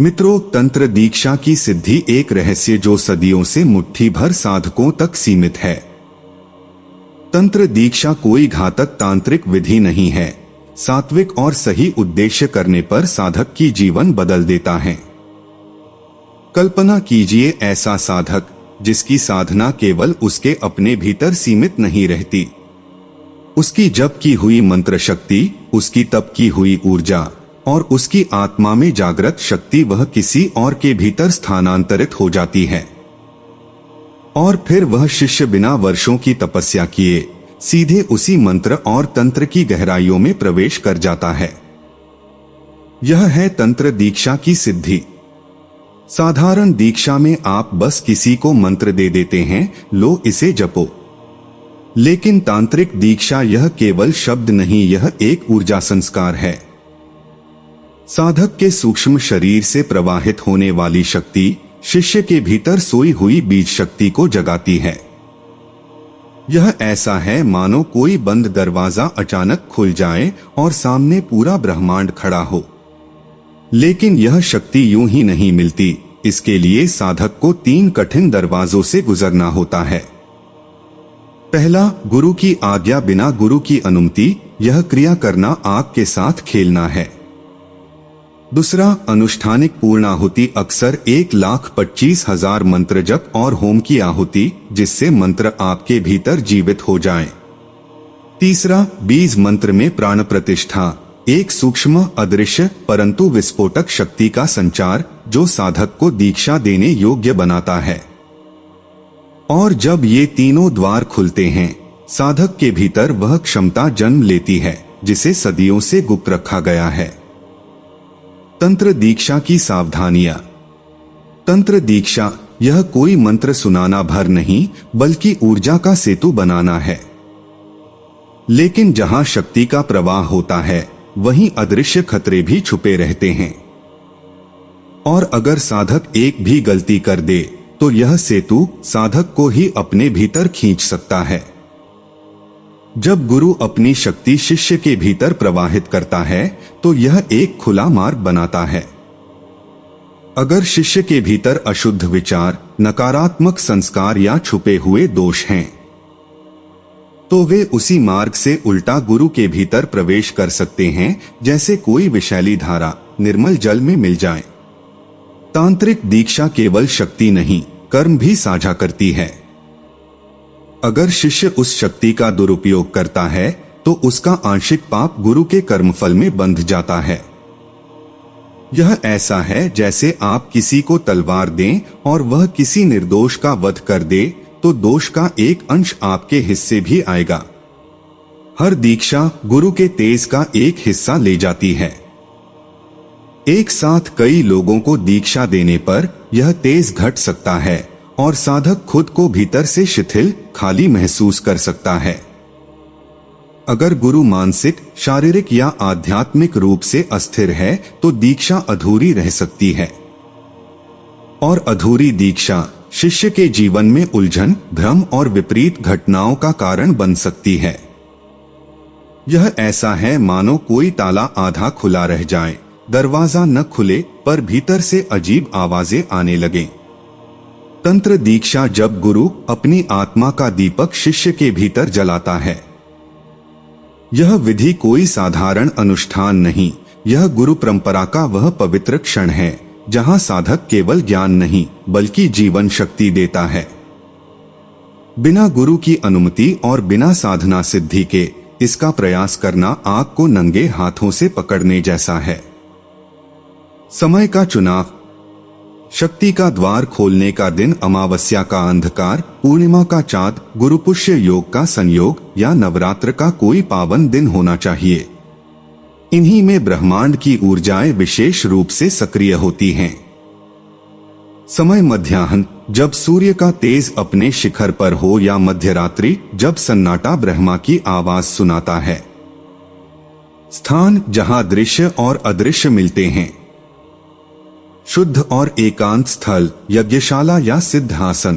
मित्रों, तंत्र दीक्षा की सिद्धि एक रहस्य जो सदियों से मुट्ठी भर साधकों तक सीमित है। तंत्र दीक्षा कोई घातक तांत्रिक विधि नहीं है। सात्विक और सही उद्देश्य करने पर साधक की जीवन बदल देता है। कल्पना कीजिए ऐसा साधक जिसकी साधना केवल उसके अपने भीतर सीमित नहीं रहती। उसकी जप की हुई मंत्र शक्ति, उसकी तप की हुई ऊर्जा और उसकी आत्मा में जागृत शक्ति वह किसी और के भीतर स्थानांतरित हो जाती है। और फिर वह शिष्य बिना वर्षों की तपस्या किए सीधे उसी मंत्र और तंत्र की गहराइयों में प्रवेश कर जाता है। यह है तंत्र दीक्षा की सिद्धि। साधारण दीक्षा में आप बस किसी को मंत्र दे देते हैं, लो इसे जपो। लेकिन तांत्रिक दीक्षा यह केवल शब्द नहीं, यह एक ऊर्जा संस्कार है। साधक के सूक्ष्म शरीर से प्रवाहित होने वाली शक्ति शिष्य के भीतर सोई हुई बीज शक्ति को जगाती है। यह ऐसा है मानो कोई बंद दरवाजा अचानक खुल जाए और सामने पूरा ब्रह्मांड खड़ा हो। लेकिन यह शक्ति यूं ही नहीं मिलती। इसके लिए साधक को 3 कठिन दरवाजों से गुजरना होता है। पहला, गुरु की आज्ञा बिना गुरु की अनुमति। यह क्रिया करना आग के साथ खेलना है। दूसरा, अनुष्ठानिक पूर्णाहुति, अक्सर 1,25,000 मंत्र जप और होम की आहुति, जिससे मंत्र आपके भीतर जीवित हो जाएं। तीसरा, बीज मंत्र में प्राण प्रतिष्ठा, एक सूक्ष्म अदृश्य परंतु विस्फोटक शक्ति का संचार जो साधक को दीक्षा देने योग्य बनाता है। और जब ये तीनों द्वार खुलते हैं, साधक के भीतर वह क्षमता जन्म लेती है जिसे सदियों से गुप्त रखा गया है। तंत्र दीक्षा की सावधानियां। तंत्र दीक्षा यह कोई मंत्र सुनाना भर नहीं, बल्कि ऊर्जा का सेतु बनाना है। लेकिन जहां शक्ति का प्रवाह होता है, वहीं अदृश्य खतरे भी छुपे रहते हैं। और अगर साधक एक भी गलती कर दे, तो यह सेतु साधक को ही अपने भीतर खींच सकता है। जब गुरु अपनी शक्ति शिष्य के भीतर प्रवाहित करता है, तो यह एक खुला मार्ग बनाता है। अगर शिष्य के भीतर अशुद्ध विचार, नकारात्मक संस्कार या छुपे हुए दोष हैं, तो वे उसी मार्ग से उल्टा गुरु के भीतर प्रवेश कर सकते हैं, जैसे कोई विषैली धारा निर्मल जल में मिल जाए। तांत्रिक दीक्षा केवल शक्ति नहीं, कर्म भी साझा करती है। अगर शिष्य उस शक्ति का दुरुपयोग करता है, तो उसका आंशिक पाप गुरु के कर्मफल में बंध जाता है। यह ऐसा है जैसे आप किसी को तलवार दें और वह किसी निर्दोष का वध कर दे, तो दोष का एक अंश आपके हिस्से भी आएगा। हर दीक्षा गुरु के तेज का एक हिस्सा ले जाती है। एक साथ कई लोगों को दीक्षा देने पर यह तेज घट सकता है और साधक खुद को भीतर से शिथिल, खाली महसूस कर सकता है। अगर गुरु मानसिक, शारीरिक या आध्यात्मिक रूप से अस्थिर है, तो दीक्षा अधूरी रह सकती है। और अधूरी दीक्षा शिष्य के जीवन में उलझन, भ्रम और विपरीत घटनाओं का कारण बन सकती है। यह ऐसा है मानो कोई ताला आधा खुला रह जाए, दरवाजा न खुले पर भीतर से अजीब आवाजें आने लगें। तंत्र दीक्षा जब गुरु अपनी आत्मा का दीपक शिष्य के भीतर जलाता है। यह विधि कोई साधारण अनुष्ठान नहीं, यह गुरु परंपरा का वह पवित्र क्षण है जहां साधक केवल ज्ञान नहीं, बल्कि जीवन शक्ति देता है। बिना गुरु की अनुमति और बिना साधना सिद्धि के इसका प्रयास करना आग को नंगे हाथों से पकड़ने जैसा है। समय का चुनाव। शक्ति का द्वार खोलने का दिन, अमावस्या का अंधकार, पूर्णिमा का चाँद, गुरुपुष्य योग का संयोग या नवरात्र का कोई पावन दिन होना चाहिए। इन्हीं में ब्रह्मांड की ऊर्जाएं विशेष रूप से सक्रिय होती हैं। समय मध्याह्न, जब सूर्य का तेज अपने शिखर पर हो, या मध्यरात्रि, जब सन्नाटा ब्रह्मा की आवाज सुनाता है। स्थान, जहां दृश्य और अदृश्य मिलते हैं। शुद्ध और एकांत स्थल, यज्ञशाला या सिद्धासन।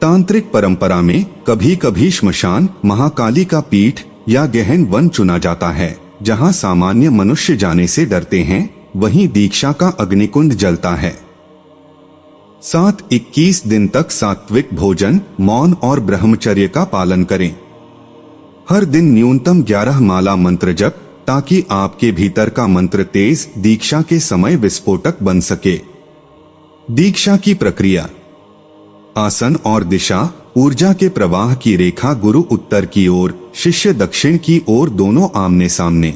तांत्रिक परंपरा में कभी कभी श्मशान, महाकाली का पीठ या गहन वन चुना जाता है, जहां सामान्य मनुष्य जाने से डरते हैं, वहीं दीक्षा का अग्निकुंड जलता है। 7-21 दिन तक सात्विक भोजन, मौन और ब्रह्मचर्य का पालन करें। हर दिन न्यूनतम 11 माला मंत्र जप, ताकि आपके भीतर का मंत्र तेज दीक्षा के समय विस्फोटक बन सके। दीक्षा की प्रक्रिया। आसन और दिशा। ऊर्जा के प्रवाह की रेखा गुरु उत्तर की ओर, शिष्य दक्षिण की ओर, दोनों आमने सामने।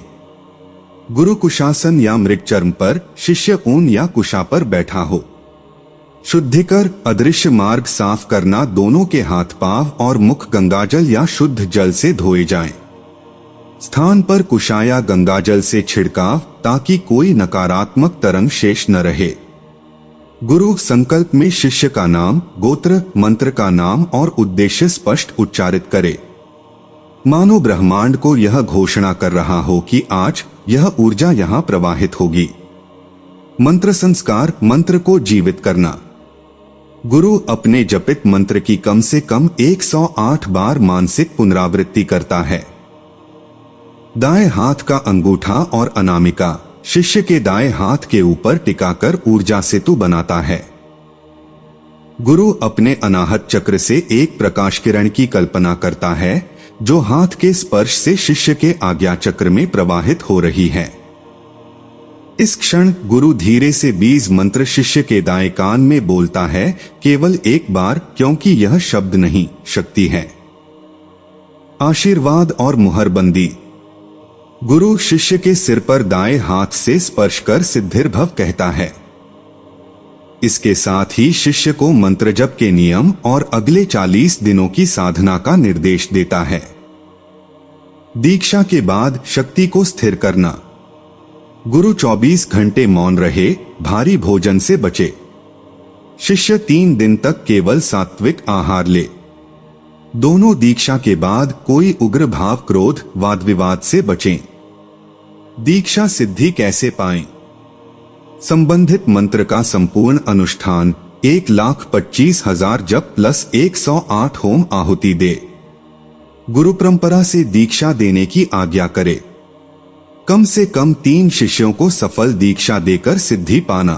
गुरु कुशासन या मृगचर्म पर, शिष्य ऊन या कुशा पर बैठा हो। शुद्धिकर अदृश्य मार्ग साफ करना, दोनों के हाथ पांव और मुख गंगाजल या शुद्ध जल से धोए जाएं। स्थान पर कुशा या गंगाजल से छिड़काव, ताकि कोई नकारात्मक तरंग शेष न रहे। गुरु संकल्प में शिष्य का नाम, गोत्र, मंत्र का नाम और उद्देश्य स्पष्ट उच्चारित करे। मानो ब्रह्मांड को यह घोषणा कर रहा हो कि आज यह ऊर्जा यहाँ प्रवाहित होगी। मंत्र संस्कार। मंत्र को जीवित करना। गुरु अपने जपित मंत्र की कम से कम 108 बार मानसिक पुनरावृत्ति करता है। दाएं हाथ का अंगूठा और अनामिका शिष्य के दाएं हाथ के ऊपर टिकाकर ऊर्जा सेतु बनाता है। गुरु अपने अनाहत चक्र से एक प्रकाश किरण की कल्पना करता है, जो हाथ के स्पर्श से शिष्य के आज्ञा चक्र में प्रवाहित हो रही है। इस क्षण गुरु धीरे से बीज मंत्र शिष्य के दाएं कान में बोलता है, केवल एक बार, क्योंकि यह शब्द नहीं, शक्ति है। आशीर्वाद और मुहरबंदी। गुरु शिष्य के सिर पर दाएं हाथ से स्पर्श कर सिद्धिर्भव कहता है। इसके साथ ही शिष्य को मंत्र जप के नियम और अगले 40 दिनों की साधना का निर्देश देता है। दीक्षा के बाद शक्ति को स्थिर करना। गुरु 24 घंटे मौन रहे, भारी भोजन से बचे। शिष्य 3 दिन तक केवल सात्विक आहार ले। दोनों दीक्षा के बाद कोई उग्र भाव, क्रोध, वाद विवाद से बचें। दीक्षा सिद्धि कैसे पाएं? संबंधित मंत्र का संपूर्ण अनुष्ठान, 1,25,000 जप प्लस 108 होम आहुति दे। गुरु परंपरा से दीक्षा देने की आज्ञा करे। कम से कम 3 शिष्यों को सफल दीक्षा देकर सिद्धि पाना।